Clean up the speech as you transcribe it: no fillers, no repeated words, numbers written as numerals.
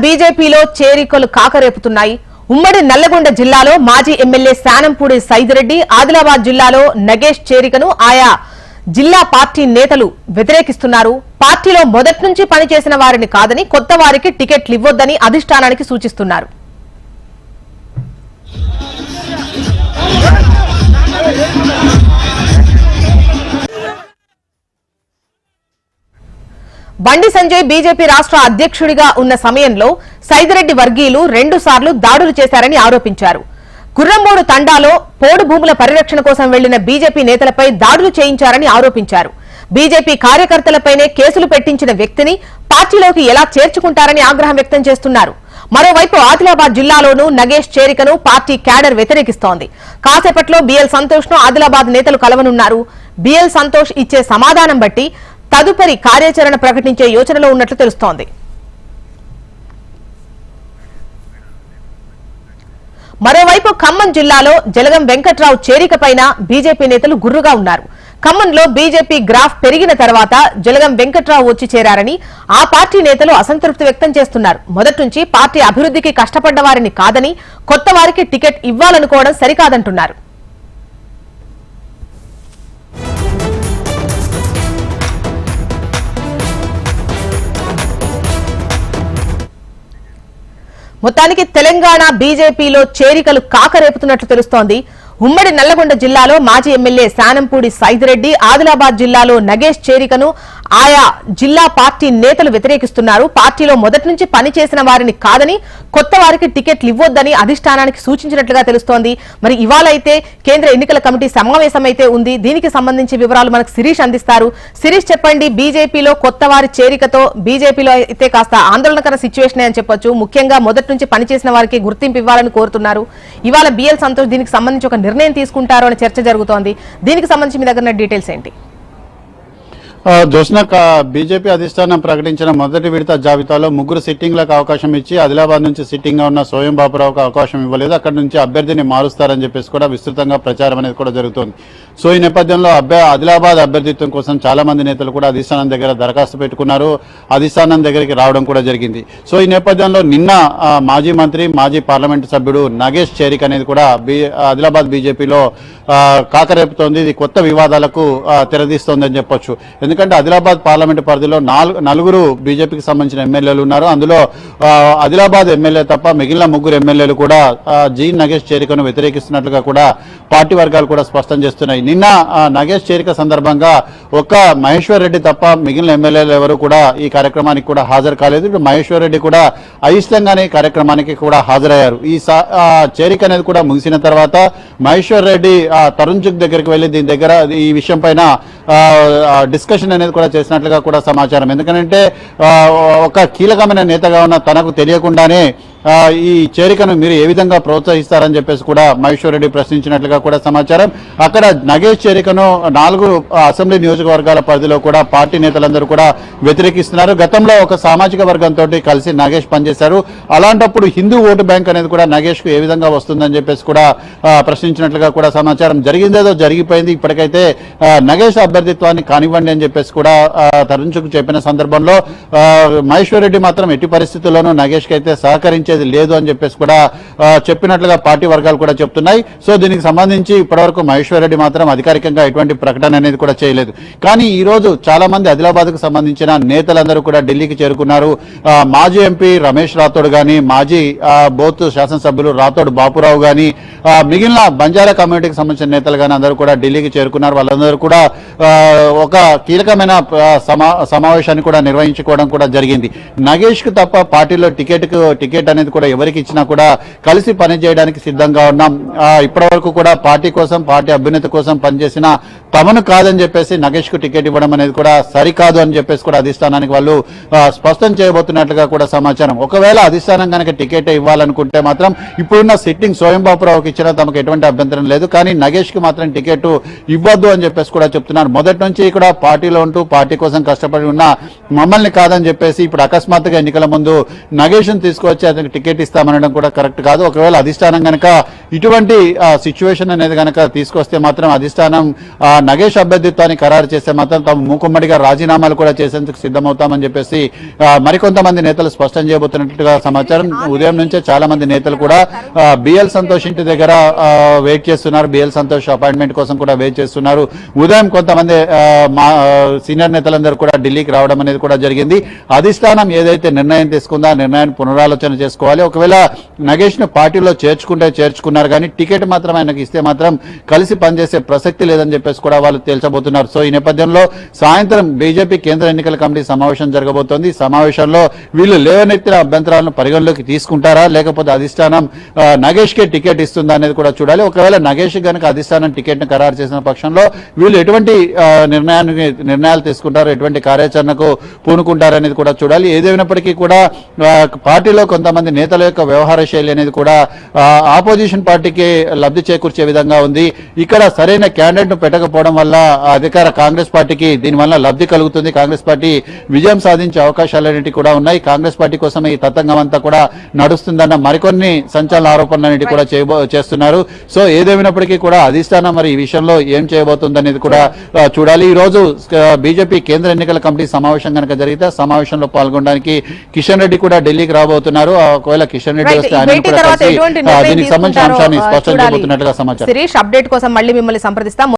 బీజేపీలో చేరికలు కాకరేపుతున్నాయి. ఉమ్మడి నల్లగొండ జిల్లాలో మాజీ ఎమ్మెల్యే శానంపూడి సైదిరెడ్డి, ఆదిలాబాద్ జిల్లాలో నగేష్ చేరికను ఆయా జిల్లా పార్టీ నేతలు వ్యతిరేకిస్తున్నారు. పార్టీలో మొదటి నుంచి పనిచేసిన వారిని కాదని, కొత్త వారికి టికెట్లు ఇవ్వొద్దని అధిష్టానానికి సూచిస్తున్నారు. బండి సంజయ్ బీజేపీ రాష్ట్ర అధ్యక్షుడిగా ఉన్న సమయంలో సైదిరెడ్డి వర్గీయులు 2 సార్లు దాడులు చేశారని ఆరోపించారు. గుర్రంబోడు తండాలో పోడు భూముల పరిరక్షణ కోసం వెళ్లిన బీజేపీ నేతలపై దాడులు చేయించారని ఆరోపించారు. బీజేపీ కార్యకర్తలపైనే కేసులు పెట్టించిన వ్యక్తిని పార్టీలోకి ఎలా చేర్చుకుంటారని ఆగ్రహం వ్యక్తం చేస్తున్నారు. మరోవైపు ఆదిలాబాద్ జిల్లాలోనూ నగేష్ చేరికను పార్టీ క్యాడర్ వ్యతిరేకిస్తోంది. కాసేపట్లో బిఎల్ సంతోష్ ను ఆదిలాబాద్ నేతలు కలవనున్నారు. బిఎల్ సంతోష్ ఇచ్చే సమాధానం బట్టి తదుపరి కార్యాచరణ ప్రకటించే యోచనలో ఉన్నట్లు తెలుస్తోంది. మరోవైపు ఖమ్మం జిల్లాలో జలగం వెంకట్రావు చేరికపైన బీజేపీ నేతలు గుర్రుగా ఉన్నారు. ఖమ్మంలో బీజేపీ గ్రాఫ్ పెరిగిన తర్వాత జలగం వెంకట్రావు వచ్చి చేరారని ఆ పార్టీ నేతలు అసంతృప్తి వ్యక్తం చేస్తున్నారు. మొదటి నుంచి పార్టీ అభివృద్ధికి కష్టపడ్డ వారిని కాదని, కొత్త వారికి టికెట్ ఇవ్వాలనుకోవడం సరికాదంటున్నారు. మొత్తానికి తెలంగాణ బీజేపీలో చేరికలు కాకరేపుతున్నట్లు తెలుస్తోంది. ఉమ్మడి నల్లగొండ జిల్లాలో మాజీ ఎమ్మెల్యే శానంపూడి సైదిరెడ్డి, ఆదిలాబాద్ జిల్లాలో నగేష్ చేరికను ఆయా జిల్లా పార్టీ నేతలు వ్యతిరేకిస్తున్నారు. పార్టీలో మొదటి నుంచి పనిచేసిన వారిని కాదని, కొత్త వారికి టికెట్లు ఇవ్వొద్దని అధిష్టానానికి సూచించినట్లుగా తెలుస్తోంది. మరి ఇవాళ అయితే కేంద్ర ఎన్నికల కమిటీ సమావేశం అయితే ఉంది. దీనికి సంబంధించి వివరాలు మనకు శిరీష్ అందిస్తారు. శిరీష్, చెప్పండి, బీజేపీలో కొత్త వారి చేరికతో బీజేపీలో అయితే కాస్త ఆందోళనకర సిచ్యువేషన్ అని చెప్పొచ్చు. ముఖ్యంగా మొదటి నుంచి పనిచేసిన వారికి గుర్తింపు ఇవ్వాలని కోరుతున్నారు. ఇవాళ బిఎల్ సంతోష్ దీనికి సంబంధించి ఒక నిర్ణయం తీసుకుంటారు అనే చర్చ జరుగుతోంది. దీనికి సంబంధించి మీ దగ్గర డీటెయిల్స్ ఏంటి? జోష్న, బీజేపీ అధిష్టానం ప్రకటించిన మొదటి విడత జాబితాలో 3 సిట్టింగ్లకు అవకాశం ఇచ్చి ఆదిలాబాద్ నుంచి సిట్టింగ్ గా ఉన్న సోయం బాపురావుకు అవకాశం ఇవ్వలేదు. అక్కడి నుంచి అభ్యర్థిని మారుస్తారని చెప్పేసి కూడా విస్తృతంగా ప్రచారం అనేది కూడా జరుగుతోంది. సో ఈ నేపథ్యంలో ఆదిలాబాద్ అభ్యర్థిత్వం కోసం చాలా మంది నేతలు కూడా అధిష్టానం దగ్గర దరఖాస్తు పెట్టుకున్నారు. అధిష్టానం దగ్గరికి రావడం కూడా జరిగింది. సో ఈ నేపథ్యంలో నిన్న మాజీ మంత్రి, మాజీ పార్లమెంటు సభ్యుడు నగేష్ చేరిక అనేది కూడా ఆదిలాబాద్ బీజేపీలో కాకరేపుతోంది. ఇది కొత్త వివాదాలకు తెరదీస్తోందని చెప్పొచ్చు. ఎందుకంటే ఆదిలాబాద్ పార్లమెంటు పరిధిలో 4 బీజేపీకి సంబంధించిన ఎమ్మెల్యేలు ఉన్నారు. అందులో ఆదిలాబాద్ ఎమ్మెల్యే తప్ప మిగిలిన 3 ఎమ్మెల్యేలు కూడా జీ నగేష్ చేరికను వ్యతిరేకిస్తున్నట్లుగా కూడా పార్టీ వర్గాలు కూడా స్పష్టం చేస్తున్నాయి. నిన్న నగేష్ చేరిక సందర్భంగా ఒక్క మహేశ్వర్ రెడ్డి తప్ప మిగిలిన ఎమ్మెల్యేలు ఎవరు కూడా ఈ కార్యక్రమానికి కూడా హాజరు కాలేదు. ఇప్పుడు మహేశ్వర్ రెడ్డి కూడా అయిష్టంగానే కార్యక్రమానికి కూడా హాజరయ్యారు. ఈ చేరిక అనేది కూడా ముగిసిన తర్వాత మహేశ్వర్ రెడ్డి తరుణ్ చుక్ దగ్గరికి వెళ్లి దీని దగ్గర ఈ విషయం పైన డిస్కషన్ అనేది కూడా చేసినట్లుగా కూడా సమాచారం. ఎందుకంటే ఒక కీలకమైన నేతగా ఉన్న తనకు తెలియకుండానే ఈ చేరికను మీరు ఏ విధంగా ప్రోత్సహిస్తారని చెప్పేసి కూడా మహేశ్వర్ రెడ్డి ప్రశ్నించినట్లుగా కూడా సమాచారం. అక్కడ నగేష్ చేరికను 4 అసెంబ్లీ నియోజకవర్గాల పరిధిలో కూడా పార్టీ నేతలందరూ కూడా వ్యతిరేకిస్తున్నారు. గతంలో ఒక సామాజిక వర్గంతో కలిసి నగేష్ పనిచేశారు. అలాంటప్పుడు హిందూ ఓటు బ్యాంక్ అనేది కూడా నగేష్ కు ఏ విధంగా వస్తుందని చెప్పేసి కూడా ప్రశ్నించినట్లుగా కూడా సమాచారం. జరిగిందేదో జరిగిపోయింది. ఇప్పటికైతే నగేష్ అభ్యర్థిత్వాన్ని కానివ్వండి అని చెప్పేసి కూడా తరుణ్ చుక్ చెప్పిన సందర్భంలో మహేశ్వర్ రెడ్డి మాత్రం ఎట్టి పరిస్థితుల్లోనూ నగేష్ కి అయితే సహకరించే లేదు అని చెప్పేసి కూడా చెప్పినట్లుగా పార్టీ వర్గాలు కూడా చెప్తున్నాయి. సో దీనికి సంబంధించి ఇప్పటివరకు మహేశ్వర్ రెడ్డి మాత్రం అధికారికంగా ఎటువంటి ప్రకటన అనేది కూడా చేయలేదు. కానీ ఈ రోజు చాలా మంది ఆదిలాబాద్ కు సంబంధించిన నేతలందరూ కూడా ఢిల్లీకి చేరుకున్నారు. మాజీ ఎంపీ రమేష్ రాథోడ్ గాని, మాజీ బోత్ శాసనసభ్యులు రాథోడ్ బాపురావు గాని, మిగిలిన బంజారా కమ్యూనిటీకి సంబంధించిన నేతలు గాని అందరూ కూడా ఢిల్లీకి చేరుకున్నారు. వాళ్ళందరూ కూడా ఒక కీలకమైన సమావేశాన్ని కూడా నిర్వహించుకోవడం కూడా జరిగింది. నగేష్ కు తప్ప పార్టీలో టికెట్ అనేది కూడా ఎవరికి ఇచ్చినా కూడా కలిసి పనిచేయడానికి సిద్ధంగా ఉన్నాం. ఇప్పటి వరకు కూడా పార్టీ కోసం, పార్టీ అభ్యున్నతి కోసం పనిచేసిన తమను కాదని చెప్పేసి నగేష్ కు టికెట్ ఇవ్వడం అనేది కూడా సరికాదు అని చెప్పేసి కూడా అధిష్టానానికి వాళ్ళు స్పష్టం చేయబోతున్నట్లుగా కూడా సమాచారం. ఒకవేళ అధిష్టానం కనుక టికెట్ ఇవ్వాలనుకుంటే మాత్రం ఇప్పుడున్న సిట్టింగ్ సోయం బాపురావుకి ఇచ్చినా తమకు ఎటువంటి అభ్యంతరం లేదు. కానీ నగేష్ కి మాత్రం టికెట్ ఇవ్వద్దు అని చెప్పేసి కూడా చెప్తున్నారు. మొదటి నుంచి కూడా పార్టీలో ఉంటూ పార్టీ కోసం కష్టపడి ఉన్న మమ్మల్ని కాదని చెప్పేసి ఇప్పుడు అకస్మాత్తుగా ఎన్నికల ముందు నగేష్ తీసుకొచ్చి అతనికి టికెట్ ఇస్తామనడం కూడా కరెక్ట్ కాదు. ఒకవేళ అధిష్టానం గనక ఇటువంటి సిచ్యువేషన్ అనేది గనక తీసుకొస్తే మాత్రం అధిష్టానం నగేష్ అభ్యర్థిత్వాన్ని ఖరారు చేస్తే మాత్రం తాము మూకుమ్మడిగా రాజీనామాలు కూడా చేసేందుకు సిద్ధమవుతామని చెప్పేసి మరికొంతమంది నేతలు స్పష్టం చేయబోతున్నట్టుగా సమాచారం. ఉదయం నుంచే చాలా మంది నేతలు కూడా బిఎల్ సంతోష్ ఇంటి దగ్గర వెయిట్ చేస్తున్నారు. బిఎల్ సంతోష్ అపాయింట్మెంట్ కోసం కూడా వెయిట్ చేస్తున్నారు. ఉదయం కొంతమంది సీనియర్ నేతలందరూ కూడా ఢిల్లీకి రావడం అనేది కూడా జరిగింది. అధిష్టానం ఏదైతే నిర్ణయం తీసుకుందో ఆ నిర్ణయాన్ని పునరాలోచన చేసుకోవాలి. ఒకవేళ నగేష్ ను పార్టీలో చేర్చుకున్నారు కానీ టికెట్ మాత్రం ఆయనకి ఇస్తే మాత్రం కలిసి పనిచేసే ప్రసక్తి లేదని చెప్పేసి కూడా వాళ్ళు తేల్చబోతున్నారు. సో ఈ నేపథ్యంలో సాయంత్రం బీజేపీ కేంద్ర ఎన్నికల కమిటీ సమావేశం జరగబోతోంది. ఈ సమావేశంలో వీళ్ళు లేవనెత్తిన అభ్యంతరాలను పరిగణలోకి తీసుకుంటారా లేకపోతే అధిష్టానం నగేష్ కే టికెట్ ఇస్తుందా అనేది కూడా చూడాలి. ఒకవేళ నగేష్ గనక అధిష్టానం టికెట్ ను ఖరారు చేసిన పక్షంలో వీళ్ళు ఎటువంటి నిర్ణయాలు తీసుకుంటారు, ఎటువంటి కార్యాచరణకు పూనుకుంటారు అనేది కూడా చూడాలి. ఏదేమైనప్పటికీ కూడా పార్టీలో కొంతమంది నేతల యొక్క వ్యవహార శైలి అనేది కూడా ఆపోజిషన్ పార్టీకి లబ్ధి చేకూర్చే విధంగా ఉంది. ఇక్కడ సరైన క్యాండిడేట్ ను పెట్టకపోవడం వల్ల అధికార కాంగ్రెస్ పార్టీకి దీనివల్ల లబ్ధి కలుగుతుంది. కాంగ్రెస్ పార్టీ విజయం సాధించే అవకాశాలన్నిటి కూడా ఉన్నాయి. కాంగ్రెస్ పార్టీ కోసం ఈ తతంగం అంతా కూడా నడుస్తుందన్న మరికొన్ని సంచలన ఆరోపణలన్నిటి కూడా చేస్తున్నారు. సో ఏదేమైనప్పటికీ కూడా అధిష్టానం మరి ఈ విషయంలో ఏం చేయబోతుంది అనేది కూడా చూడాలి. ఈ రోజు బీజేపీ కేంద్ర ఎన్నికల కమిటీ సమావేశం కనుక జరిగితే సమావేశంలో పాల్గొనడానికి కిషన్ రెడ్డి కూడా ఢిల్లీకి రాబోతున్నారు. ఒకవేళ కిషన్ రెడ్డి వస్తే ఆయన కూడా కలిసి దీనికి సంబంధించిన అంశాన్ని స్పష్టం చేయబోతున్నట్టుగా సమాచారం. శిరీష్, అప్డేట్ కోసం మళ్ళీ మిమ్మల్ని సంప్రదిస్తాం.